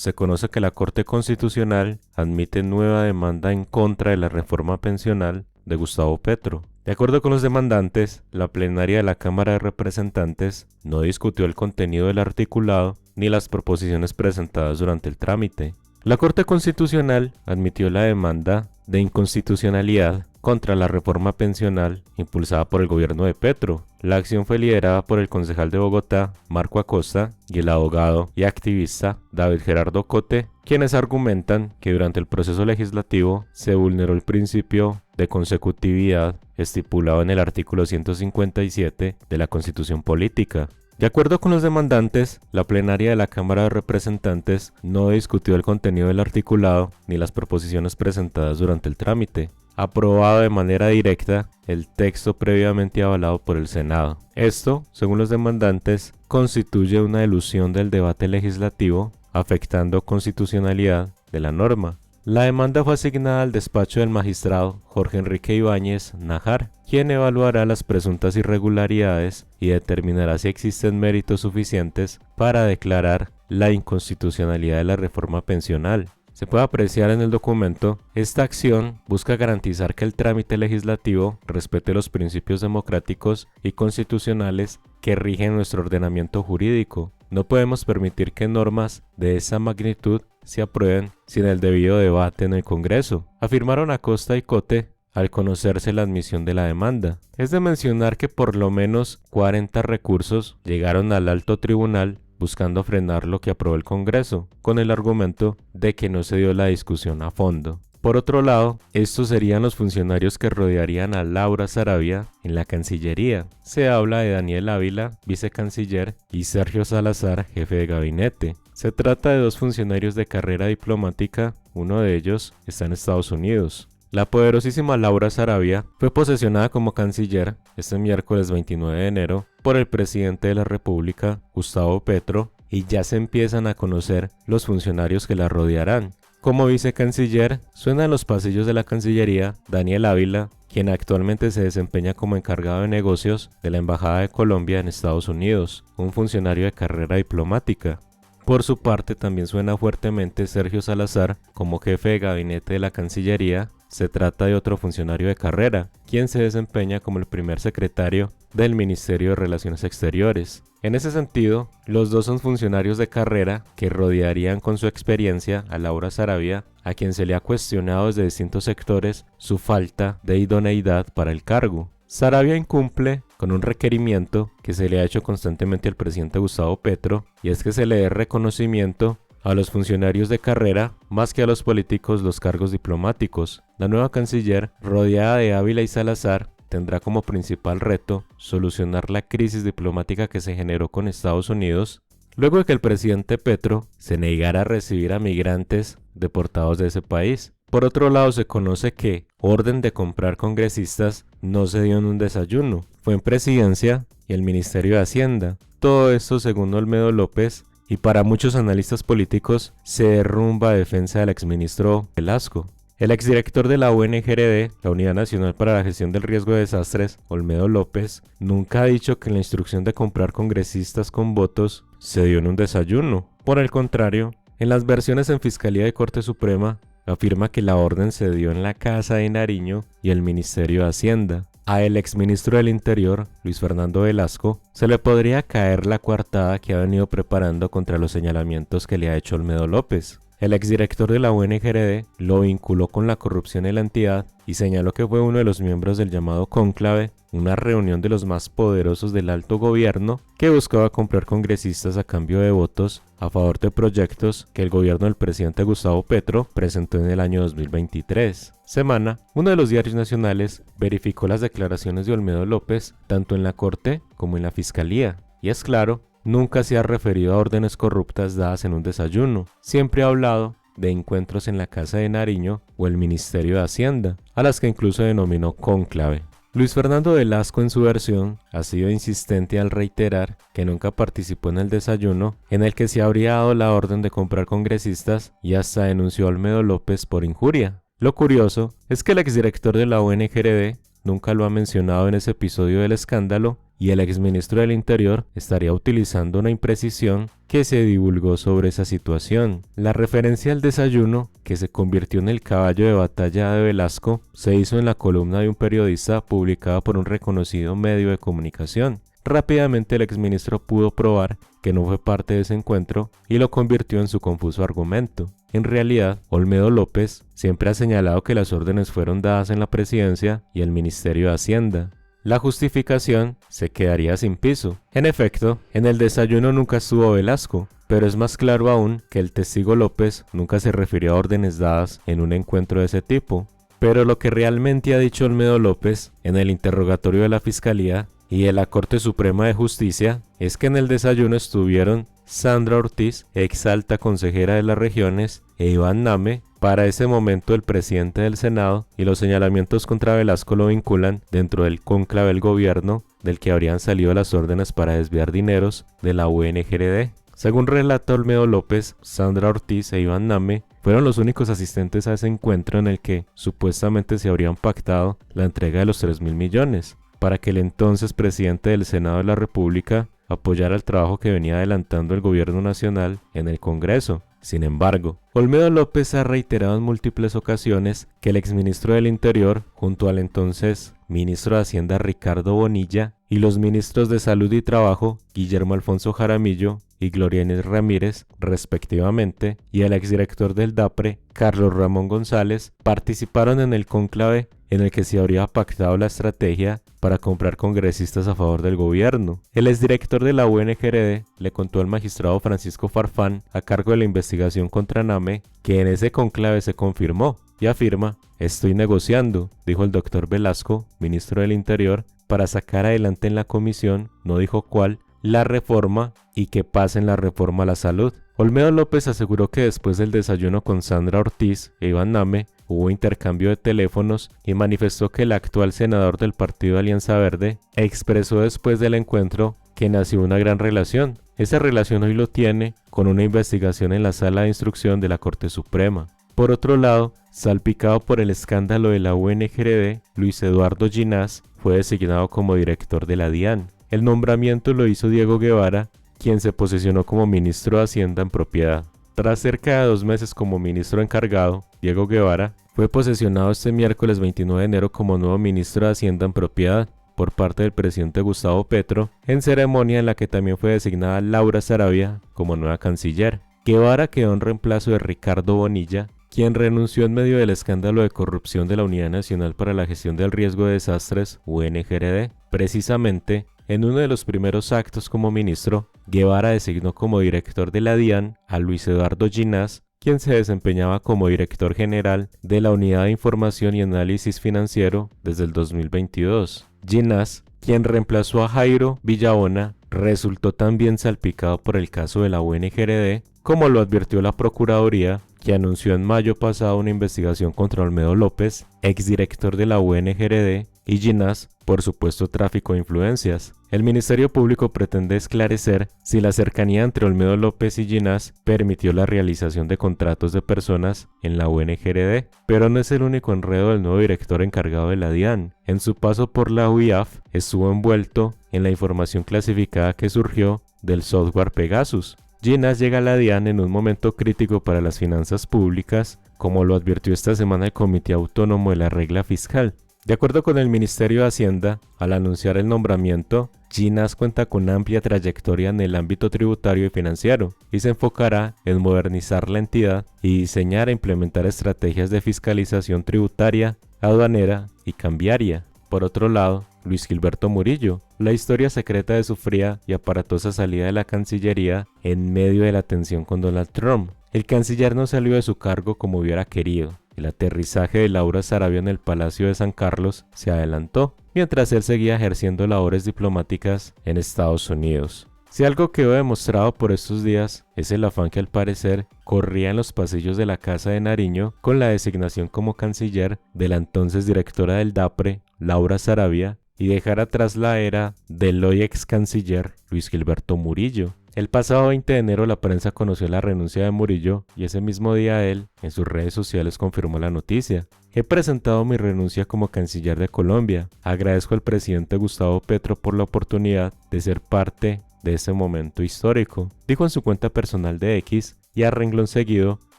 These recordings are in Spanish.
se conoce que la Corte Constitucional admite nueva demanda en contra de la reforma pensional de Gustavo Petro. De acuerdo con los demandantes, la plenaria de la Cámara de Representantes no discutió el contenido del articulado ni las proposiciones presentadas durante el trámite. La Corte Constitucional admitió la demanda de inconstitucionalidad contra la reforma pensional impulsada por el gobierno de Petro. La acción fue liderada por el concejal de Bogotá, Marco Acosta, y el abogado y activista David Gerardo Cote, quienes argumentan que durante el proceso legislativo se vulneró el principio de consecutividad estipulado en el artículo 157 de la Constitución Política. De acuerdo con los demandantes, la plenaria de la Cámara de Representantes no discutió el contenido del articulado ni las proposiciones presentadas durante el trámite, aprobado de manera directa el texto previamente avalado por el Senado. Esto, según los demandantes, constituye una elusión del debate legislativo, afectando constitucionalidad de la norma. La demanda fue asignada al despacho del magistrado Jorge Enrique Ibáñez Nájar, quien evaluará las presuntas irregularidades y determinará si existen méritos suficientes para declarar la inconstitucionalidad de la reforma pensional. Se puede apreciar en el documento, esta acción busca garantizar que el trámite legislativo respete los principios democráticos y constitucionales que rigen nuestro ordenamiento jurídico. No podemos permitir que normas de esa magnitud se aprueben sin el debido debate en el Congreso, afirmaron Acosta y Cote al conocerse la admisión de la demanda. Es de mencionar que por lo menos 40 recursos llegaron al alto tribunal buscando frenar lo que aprobó el Congreso, con el argumento de que no se dio la discusión a fondo. Por otro lado, estos serían los funcionarios que rodearían a Laura Saravia en la Cancillería. Se habla de Daniel Ávila, vicecanciller, y Sergio Salazar, jefe de gabinete. Se trata de dos funcionarios de carrera diplomática, uno de ellos está en Estados Unidos. La poderosísima Laura Saravia fue posesionada como canciller este miércoles 29 de enero por el presidente de la República, Gustavo Petro, y ya se empiezan a conocer los funcionarios que la rodearán. Como vicecanciller, suena en los pasillos de la Cancillería Daniel Ávila, quien actualmente se desempeña como encargado de negocios de la Embajada de Colombia en Estados Unidos, un funcionario de carrera diplomática. Por su parte, también suena fuertemente Sergio Salazar como jefe de gabinete de la Cancillería. Se trata de otro funcionario de carrera, quien se desempeña como el primer secretario del Ministerio de Relaciones Exteriores. En ese sentido, los dos son funcionarios de carrera que rodearían con su experiencia a Laura Saravia, a quien se le ha cuestionado desde distintos sectores su falta de idoneidad para el cargo. Saravia incumple con un requerimiento que se le ha hecho constantemente al presidente Gustavo Petro, y es que se le dé reconocimiento a los funcionarios de carrera más que a los políticos los cargos diplomáticos. La nueva canciller, rodeada de Ávila y Salazar, tendrá como principal reto solucionar la crisis diplomática que se generó con Estados Unidos, luego de que el presidente Petro se negara a recibir a migrantes deportados de ese país. Por otro lado, se conoce que orden de comprar congresistas no se dio en un desayuno, fue en Presidencia y el Ministerio de Hacienda. Todo esto según Olmedo López, y para muchos analistas políticos se derrumba a defensa del exministro Velasco. El exdirector de la UNGRD, la Unidad Nacional para la Gestión del Riesgo de Desastres, Olmedo López, nunca ha dicho que la instrucción de comprar congresistas con votos se dio en un desayuno. Por el contrario, en las versiones en Fiscalía de Corte Suprema, afirma que la orden se dio en la Casa de Nariño y el Ministerio de Hacienda. A el exministro del Interior, Luis Fernando Velasco, se le podría caer la coartada que ha venido preparando contra los señalamientos que le ha hecho Olmedo López. El exdirector de la UNGRD lo vinculó con la corrupción en la entidad y señaló que fue uno de los miembros del llamado cónclave, una reunión de los más poderosos del alto gobierno que buscaba comprar congresistas a cambio de votos a favor de proyectos que el gobierno del presidente Gustavo Petro presentó en el año 2023. Semana, uno de los diarios nacionales, verificó las declaraciones de Olmedo López tanto en la Corte como en la Fiscalía, y es claro, nunca se ha referido a órdenes corruptas dadas en un desayuno, siempre ha hablado de encuentros en la Casa de Nariño o el Ministerio de Hacienda, a las que incluso denominó cónclave. Luis Fernando Velasco en su versión ha sido insistente al reiterar que nunca participó en el desayuno en el que se habría dado la orden de comprar congresistas y hasta denunció a Olmedo López por injuria. Lo curioso es que el exdirector de la UNGRD nunca lo ha mencionado en ese episodio del escándalo y el exministro del Interior estaría utilizando una imprecisión que se divulgó sobre esa situación. La referencia al desayuno, que se convirtió en el caballo de batalla de Velasco, se hizo en la columna de un periodista publicada por un reconocido medio de comunicación. Rápidamente el exministro pudo probar que no fue parte de ese encuentro y lo convirtió en su confuso argumento. En realidad, Olmedo López siempre ha señalado que las órdenes fueron dadas en la presidencia y el Ministerio de Hacienda. La justificación se quedaría sin piso. En efecto, en el desayuno nunca estuvo Velasco, pero es más claro aún que el testigo López nunca se refirió a órdenes dadas en un encuentro de ese tipo. Pero lo que realmente ha dicho Olmedo López en el interrogatorio de la Fiscalía y de la Corte Suprema de Justicia es que en el desayuno estuvieron Sandra Ortiz, ex alta consejera de las regiones, e Iván Name, para ese momento el presidente del Senado, y los señalamientos contra Velasco lo vinculan dentro del cónclave del gobierno del que habrían salido las órdenes para desviar dineros de la UNGRD. Según relata Olmedo López, Sandra Ortiz e Iván Name fueron los únicos asistentes a ese encuentro en el que supuestamente se habrían pactado la entrega de los 3.000 millones, para que el entonces presidente del Senado de la República apoyara el trabajo que venía adelantando el gobierno nacional en el Congreso. Sin embargo, Olmedo López ha reiterado en múltiples ocasiones que el exministro del Interior, junto al entonces ministro de Hacienda Ricardo Bonilla, y los ministros de Salud y Trabajo, Guillermo Alfonso Jaramillo y Gloria Inés Ramírez, respectivamente, y el exdirector del DAPRE, Carlos Ramón González, participaron en el cónclave en el que se habría pactado la estrategia para comprar congresistas a favor del gobierno. El exdirector de la UNGRD le contó al magistrado Francisco Farfán, a cargo de la investigación contra Name, que en ese cónclave se confirmó y afirma: "Estoy negociando", dijo el doctor Velasco, ministro del Interior, para sacar adelante en la comisión, no dijo cuál, la reforma y que pasen la reforma a la salud. Olmedo López aseguró que después del desayuno con Sandra Ortiz e Iván Name hubo intercambio de teléfonos y manifestó que el actual senador del partido Alianza Verde expresó después del encuentro que nació una gran relación. Esa relación hoy lo tiene con una investigación en la Sala de Instrucción de la Corte Suprema. Por otro lado, salpicado por el escándalo de la UNGRD, Luis Eduardo Ginás fue designado como director de la DIAN. El nombramiento lo hizo Diego Guevara, quien se posesionó como ministro de Hacienda en propiedad. Tras cerca de 2 meses como ministro encargado, Diego Guevara fue posesionado este miércoles 29 de enero como nuevo ministro de Hacienda en propiedad por parte del presidente Gustavo Petro, en ceremonia en la que también fue designada Laura Saravia como nueva canciller. Guevara quedó en reemplazo de Ricardo Bonilla, quien renunció en medio del escándalo de corrupción de la Unidad Nacional para la Gestión del Riesgo de Desastres, UNGRD. Precisamente, en uno de los primeros actos como ministro, Guevara designó como director de la DIAN a Luis Eduardo Ginás, quien se desempeñaba como director general de la Unidad de Información y Análisis Financiero desde el 2022. Ginás, quien reemplazó a Jairo Villabona, resultó también salpicado por el caso de la UNGRD, como lo advirtió la Procuraduría, que anunció en mayo pasado una investigación contra Olmedo López, exdirector de la UNGRD, y Ginás por supuesto tráfico de influencias. El Ministerio Público pretende esclarecer si la cercanía entre Olmedo López y Ginás permitió la realización de contratos de personas en la UNGRD, pero no es el único enredo del nuevo director encargado de la DIAN. En su paso por la UIAF estuvo envuelto en la información clasificada que surgió del software Pegasus. Ginás llega a la DIAN en un momento crítico para las finanzas públicas, como lo advirtió esta semana el Comité Autónomo de la Regla Fiscal. De acuerdo con el Ministerio de Hacienda, al anunciar el nombramiento, Ginás cuenta con amplia trayectoria en el ámbito tributario y financiero y se enfocará en modernizar la entidad y diseñar e implementar estrategias de fiscalización tributaria, aduanera y cambiaria. Por otro lado, Luis Gilberto Murillo, la historia secreta de su fría y aparatosa salida de la Cancillería en medio de la tensión con Donald Trump. El canciller no salió de su cargo como hubiera querido. El aterrizaje de Laura Saravia en el Palacio de San Carlos se adelantó, mientras él seguía ejerciendo labores diplomáticas en Estados Unidos. Si algo quedó demostrado por estos días es el afán que al parecer corría en los pasillos de la Casa de Nariño con la designación como canciller de la entonces directora del DAPRE, Laura Saravia, y dejar atrás la era del hoy ex canciller Luis Gilberto Murillo. El pasado 20 de enero la prensa conoció la renuncia de Murillo y ese mismo día él, en sus redes sociales, confirmó la noticia. He presentado mi renuncia como canciller de Colombia. Agradezco al presidente Gustavo Petro por la oportunidad de ser parte de ese momento histórico, dijo en su cuenta personal de X, y a renglón seguido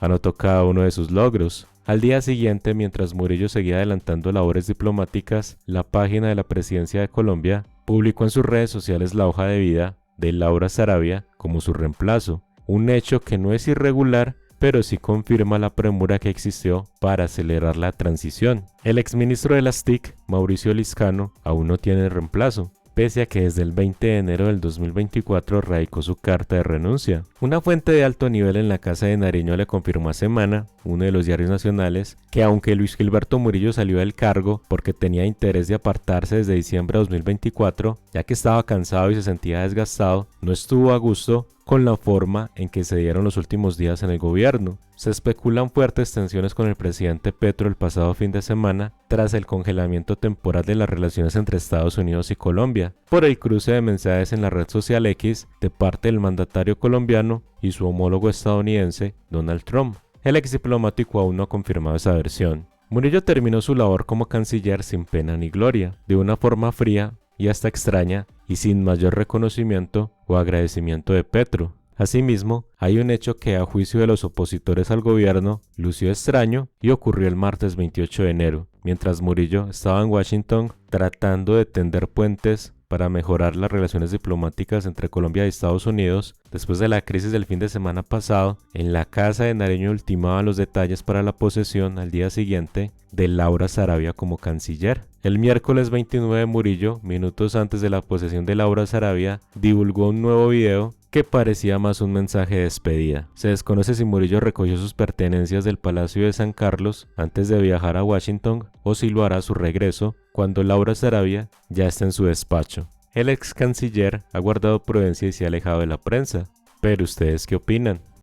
anotó cada uno de sus logros. Al día siguiente, mientras Murillo seguía adelantando labores diplomáticas, la página de la Presidencia de Colombia publicó en sus redes sociales la hoja de vida de Laura Sarabia como su reemplazo, un hecho que no es irregular, pero sí confirma la premura que existió para acelerar la transición. El exministro de las TIC, Mauricio Liscano, aún no tiene reemplazo, pese a que desde el 20 de enero del 2024 radicó su carta de renuncia. Una fuente de alto nivel en la Casa de Nariño le confirmó a Semana, uno de los diarios nacionales, que aunque Luis Gilberto Murillo salió del cargo porque tenía interés de apartarse desde diciembre de 2024, ya que estaba cansado y se sentía desgastado, no estuvo a gusto con la forma en que se dieron los últimos días en el gobierno. Se especulan fuertes tensiones con el presidente Petro el pasado fin de semana tras el congelamiento temporal de las relaciones entre Estados Unidos y Colombia, por el cruce de mensajes en la red social X de parte del mandatario colombiano y su homólogo estadounidense, Donald Trump. El ex diplomático aún no ha confirmado esa versión. Murillo terminó su labor como canciller sin pena ni gloria, de una forma fría y hasta extraña y sin mayor reconocimiento o agradecimiento de Petro. Asimismo, hay un hecho que a juicio de los opositores al gobierno lució extraño y ocurrió el martes 28 de enero, mientras Murillo estaba en Washington tratando de tender puentes para mejorar las relaciones diplomáticas entre Colombia y Estados Unidos. Después de la crisis del fin de semana pasado, en la Casa de Nariño ultimaban los detalles para la posesión al día siguiente de Laura Sarabia como canciller. El miércoles 29 Murillo, minutos antes de la posesión de Laura Sarabia, divulgó un nuevo video que parecía más un mensaje de despedida. Se desconoce si Murillo recogió sus pertenencias del Palacio de San Carlos antes de viajar a Washington o si lo hará a su regreso cuando Laura Sarabia ya está en su despacho. El ex canciller ha guardado prudencia y se ha alejado de la prensa. Pero ¿ustedes qué opinan?